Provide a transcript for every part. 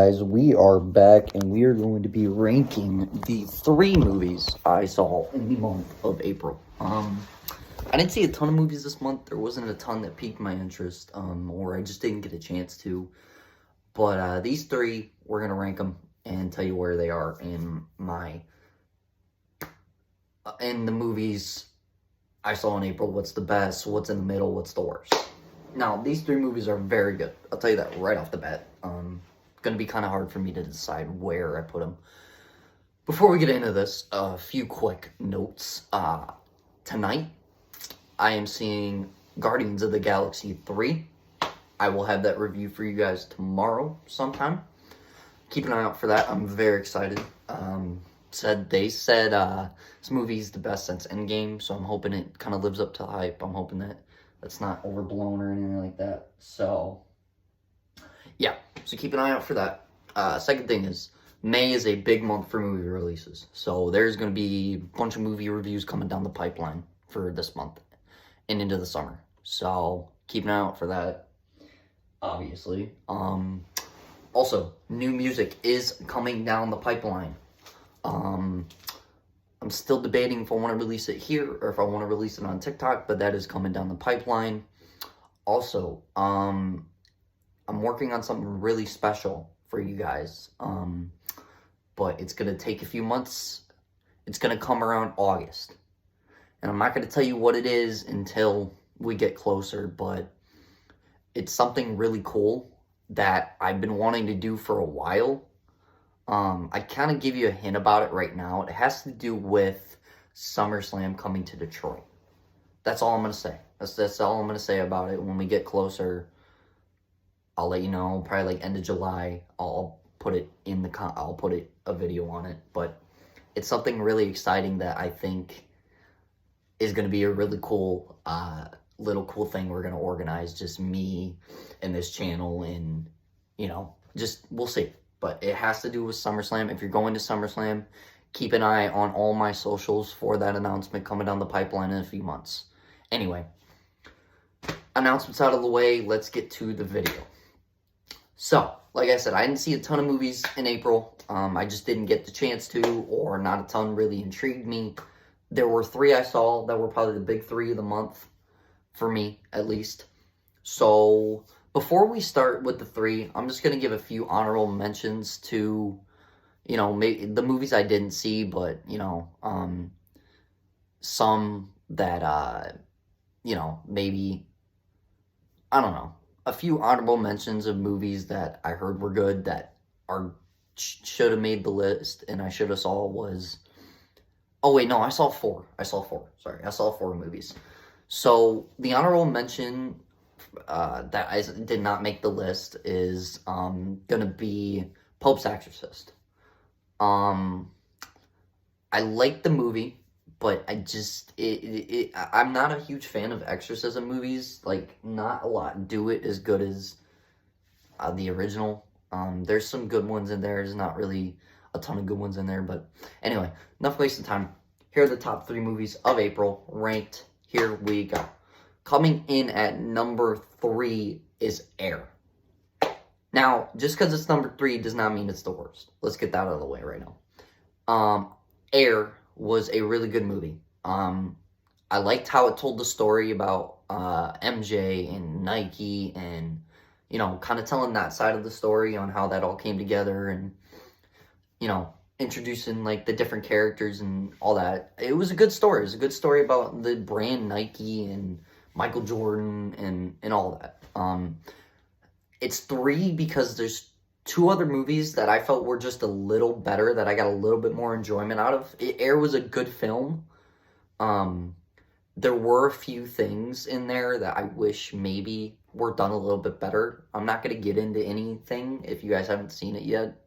guys, we are back and we are going to be ranking the 3 movies I saw in the month of April. I didn't see a ton of movies this month. There wasn't a ton that piqued my interest, or I just didn't get a chance to. But these 3, we're going to rank them and tell you where they are in the movies I saw in April. What's the best, what's in the middle, what's the worst. Now, these 3 movies are very good. I'll tell you that right off the bat. Going to be kind of hard for me to decide where I put them. Before we get into this, a few quick notes. Tonight, I am seeing Guardians of the Galaxy 3. I will have that review for you guys tomorrow sometime. Keep an eye out for that. I'm very excited. They said this movie is the best since Endgame, so I'm hoping it kind of lives up to the hype. I'm hoping that that's not overblown or anything like that. So, yeah. So keep an eye out for that. Second thing is, May is a big month for movie releases. So there's going to be a bunch of movie reviews coming down the pipeline for this month and into the summer. So keep an eye out for that, obviously. Also, new music is coming down the pipeline. I'm still debating if I want to release it here or if I want to release it on TikTok, but that is coming down the pipeline. Also, I'm working on something really special for you guys, but it's going to take a few months. It's going to come around August, and I'm not going to tell you what it is until we get closer, but it's something really cool that I've been wanting to do for a while. I kind of give you a hint about it right now. It has to do with SummerSlam coming to Detroit. That's all I'm going to say. That's all I'm going to say about it. When we get closer, I'll let you know. Probably like end of July, I'll put it in I'll put a video on it. But it's something really exciting that I think is going to be a really cool, little cool thing we're going to organize. Just me and this channel, and just we'll see. But it has to do with SummerSlam. If you're going to SummerSlam, keep an eye on all my socials for that announcement coming down the pipeline in a few months. Anyway, announcements out of the way, let's get to the video. So, like I said, I didn't see a ton of movies in April. I just didn't get the chance to, or not a ton really intrigued me. There were 3 I saw that were probably the big 3 of the month, for me, at least. So, before we start with the 3, I'm just going to give a few honorable mentions to, maybe the movies I didn't see, but, some that, maybe, I don't know. A few honorable mentions of movies that I heard were good that should have made the list and I should have saw was... Oh, wait, no, I saw 4. Sorry, I saw 4 movies. So, the honorable mention that I did not make the list is going to be Pope's Exorcist. I like the movie, but I just... I'm not a huge fan of exorcism movies. Like, not a lot do it as good as the original. There's some good ones in there. There's not really a ton of good ones in there. But anyway, enough wasting time. Here are the top 3 movies of April, ranked. Here we go. Coming in at number 3 is Air. Now, just because it's number 3 does not mean it's the worst. Let's get that out of the way right now. Air was a really good movie. I liked how it told the story about MJ and Nike and, kind of telling that side of the story on how that all came together and, introducing, like, the different characters and all that. It was a good story. It was a good story about the brand Nike and Michael Jordan and all that. It's 3 because there's 2 other movies that I felt were just a little better, that I got a little bit more enjoyment out of. Air was a good film. There were a few things in there that I wish maybe were done a little bit better. I'm not going to get into anything if you guys haven't seen it yet.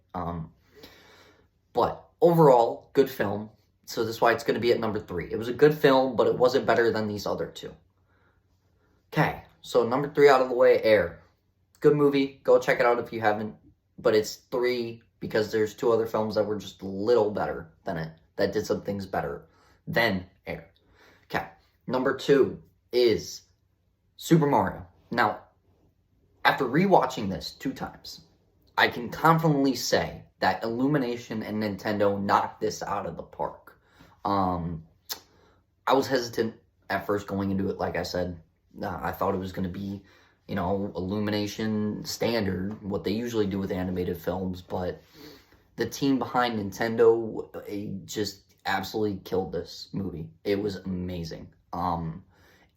But overall, good film. So that's why it's going to be at number 3. It was a good film, but it wasn't better than these other 2. Okay, so number 3 out of the way, Air. Good movie. Go check it out if you haven't. But it's 3 because there's 2 other films that were just a little better than it, that did some things better than Air. Okay, number 2 is Super Mario. Now, after rewatching this 2 times, I can confidently say that Illumination and Nintendo knocked this out of the park. I was hesitant at first going into it, like I said. I thought it was going to be, Illumination standard, what they usually do with animated films, but the team behind Nintendo just absolutely killed this movie. It was amazing.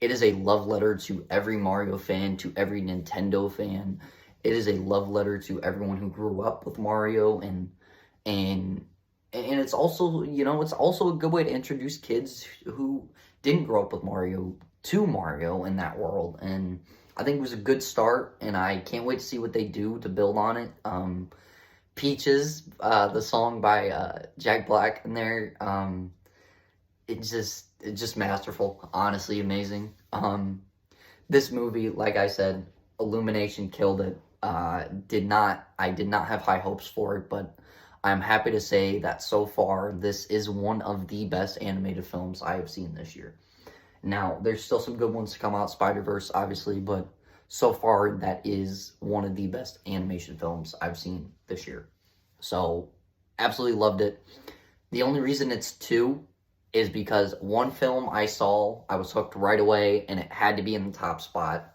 It is a love letter to every Mario fan, to every Nintendo fan. It is a love letter to everyone who grew up with Mario, and it's also, it's also a good way to introduce kids who didn't grow up with Mario to Mario in that world. And I think it was a good start, and I can't wait to see what they do to build on it. Peaches, the song by Jack Black in there, it's just masterful. Honestly, amazing. This movie, like I said, Illumination killed it. I did not have high hopes for it, but I'm happy to say that so far, this is one of the best animated films I have seen this year. Now, there's still some good ones to come out, Spider-Verse, obviously, but so far, that is one of the best animation films I've seen this year. So, absolutely loved it. The only reason it's 2 is because one film I saw, I was hooked right away, and it had to be in the top spot.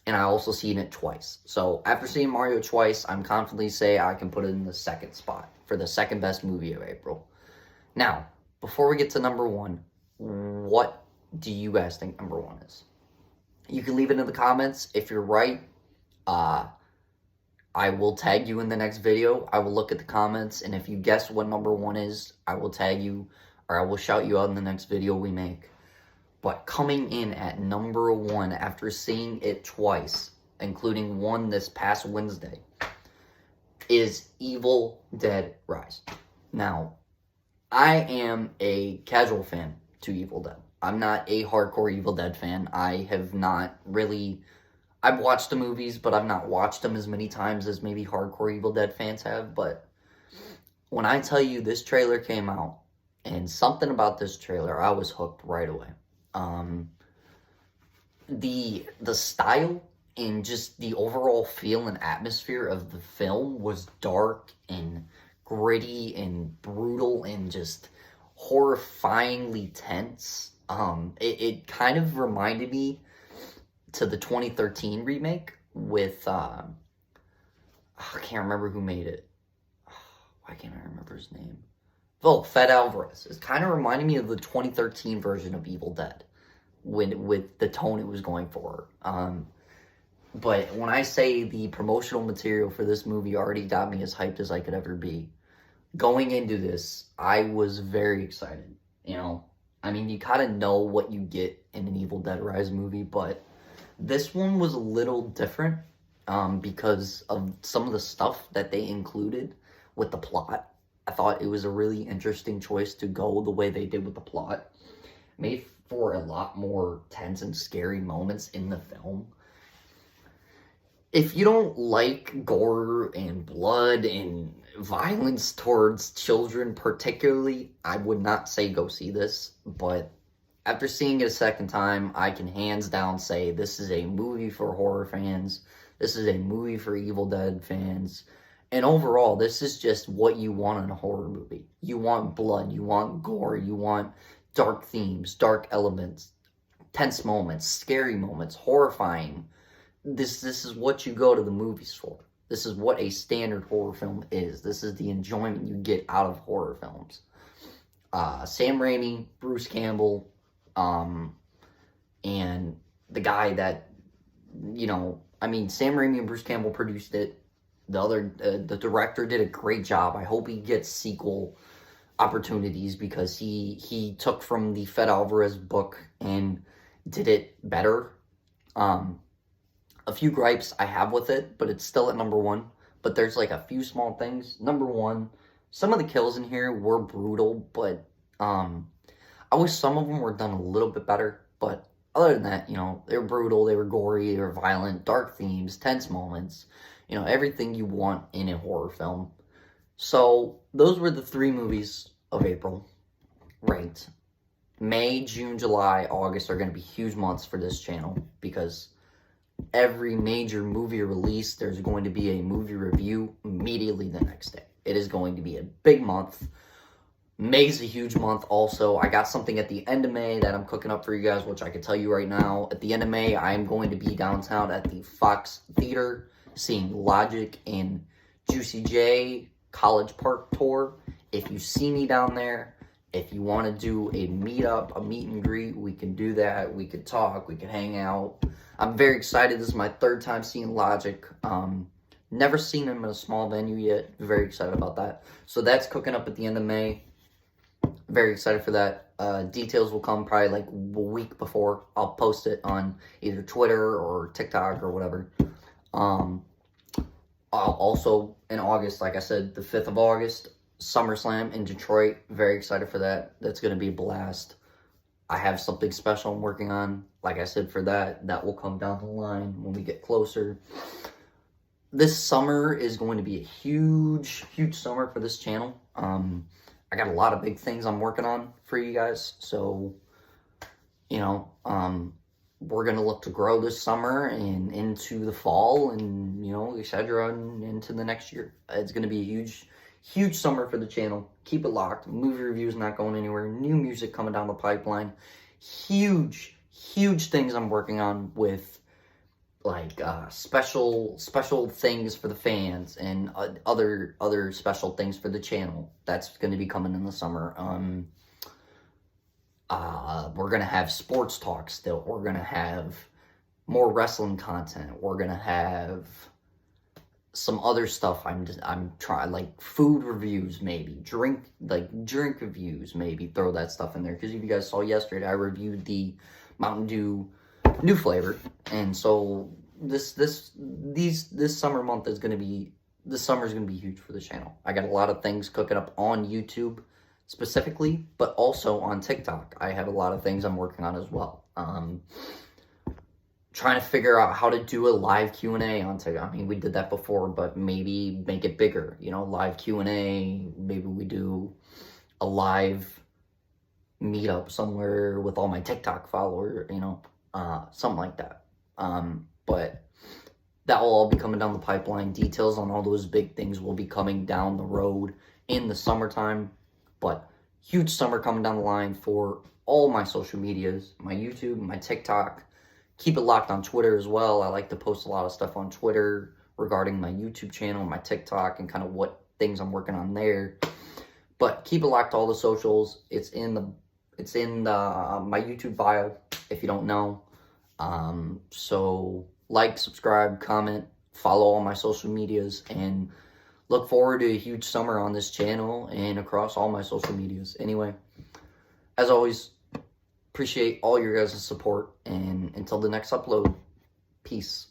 And I also seen it twice. So after seeing Mario twice, I'm confidently say I can put it in the second spot for the second best movie of April. Now, before we get to number 1, what do you guys think number 1 is? You can leave it in the comments. If you're right, I will tag you in the next video. I will look at the comments, and if you guess what number 1 is, I will tag you, or I will shout you out in the next video we make. But coming in at number 1 after seeing it twice, including one this past Wednesday, is Evil Dead Rise. Now, I am a casual fan to Evil Dead. I'm not a hardcore Evil Dead fan. I have not really... I've watched the movies, but I've not watched them as many times as maybe hardcore Evil Dead fans have. But when I tell you this trailer came out, and something about this trailer, I was hooked right away. The style and just the overall feel and atmosphere of the film was dark and gritty and brutal and just horrifyingly tense. It kind of reminded me to the 2013 remake with, I can't remember who made it. Why can't I remember his name? Oh, Fede Alvarez. It's kind of reminding me of the 2013 version of Evil Dead with the tone it was going for. But when I say the promotional material for this movie already got me as hyped as I could ever be, going into this, I was very excited. I mean, you kind of know what you get in an Evil Dead Rise movie, but this one was a little different because of some of the stuff that they included with the plot. I thought it was a really interesting choice to go the way they did with the plot. Made for a lot more tense and scary moments in the film. If you don't like gore and blood and violence towards children particularly, I would not say go see this. But after seeing it a second time, I can hands down say this is a movie for horror fans. This is a movie for Evil Dead fans. And overall, this is just what you want in a horror movie. You want blood, you want gore, you want dark themes, dark elements, tense moments, scary moments, horrifying. This is what you go to the movies for. This is what a standard horror film is. This is the enjoyment you get out of horror films. Sam Raimi, Bruce Campbell, and the guy that, Sam Raimi and Bruce Campbell produced it. The director did a great job. I hope he gets sequel opportunities because he took from the Fede Alvarez book and did it better. A few gripes I have with it, but it's still at number 1. But there's like a few small things. Number 1, some of the kills in here were brutal, but I wish some of them were done a little bit better. But other than that, they were brutal, they were gory, they were violent, dark themes, tense moments. Everything you want in a horror film. So, those were the 3 movies of April ranked. May, June, July, August are going to be huge months for this channel because every major movie release, there's going to be a movie review immediately the next day. It is going to be a big month. May's a huge month also. I got something at the end of May that I'm cooking up for you guys, which I can tell you right now. At the end of May, I am going to be downtown at the Fox Theater seeing Logic and Juicy J College Park tour. If you see me down there, if you want to do a meetup, a meet and greet, we can do that. We could talk. We could hang out. I'm very excited. This is my third time seeing Logic. Never seen him in a small venue yet. Very excited about that. So that's cooking up at the end of May. Very excited for that. Details will come probably like a week before. I'll post it on either Twitter or TikTok or whatever. Also in August, like I said, the 5th of August, SummerSlam in Detroit. Very excited for that. That's going to be a blast. I have something special I'm working on. Like I said, for that. That will come down the line when we get closer. This summer is going to be a huge, huge summer for this channel. I got a lot of big things I'm working on for you guys. So, you know, we're going to look to grow this summer and into the fall and, you know, etc. and into the next year. It's going to be a huge, huge summer for the channel. Keep it locked. Movie reviews not going anywhere. New music coming down the pipeline. Huge, huge things I'm working on with like special things for the fans and other special things for the channel. That's going to be coming in the summer. We're going to have sports talk still. We're going to have more wrestling content. We're going to have some other stuff I'm trying, like food reviews maybe, drink reviews maybe, throw that stuff in there. Because if you guys saw yesterday, I reviewed the Mountain Dew new flavor, and so this summer month is going to be, this summer is going to be huge for the channel. I got a lot of things cooking up on YouTube specifically, but also on TikTok. I have a lot of things I'm working on as well. Trying to figure out how to do a live Q&A on TikTok. I mean, we did that before, but maybe make it bigger, you know, live Q&A. Maybe we do a live meetup somewhere with all my TikTok followers, you know, something like that. But that will all be coming down the pipeline. Details on all those big things will be coming down the road in the summertime. But huge summer coming down the line for all my social medias, my YouTube, my TikTok. Keep it locked on Twitter as well. I like to post a lot of stuff on Twitter regarding my YouTube channel, my TikTok, and kind of what things I'm working on there. But keep it locked to all the socials. It's in my YouTube bio if you don't know. So like, subscribe, comment, follow all my social medias, and look forward to a huge summer on this channel and across all my social medias. Anyway, as always, appreciate all your guys' support, and until the next upload, peace.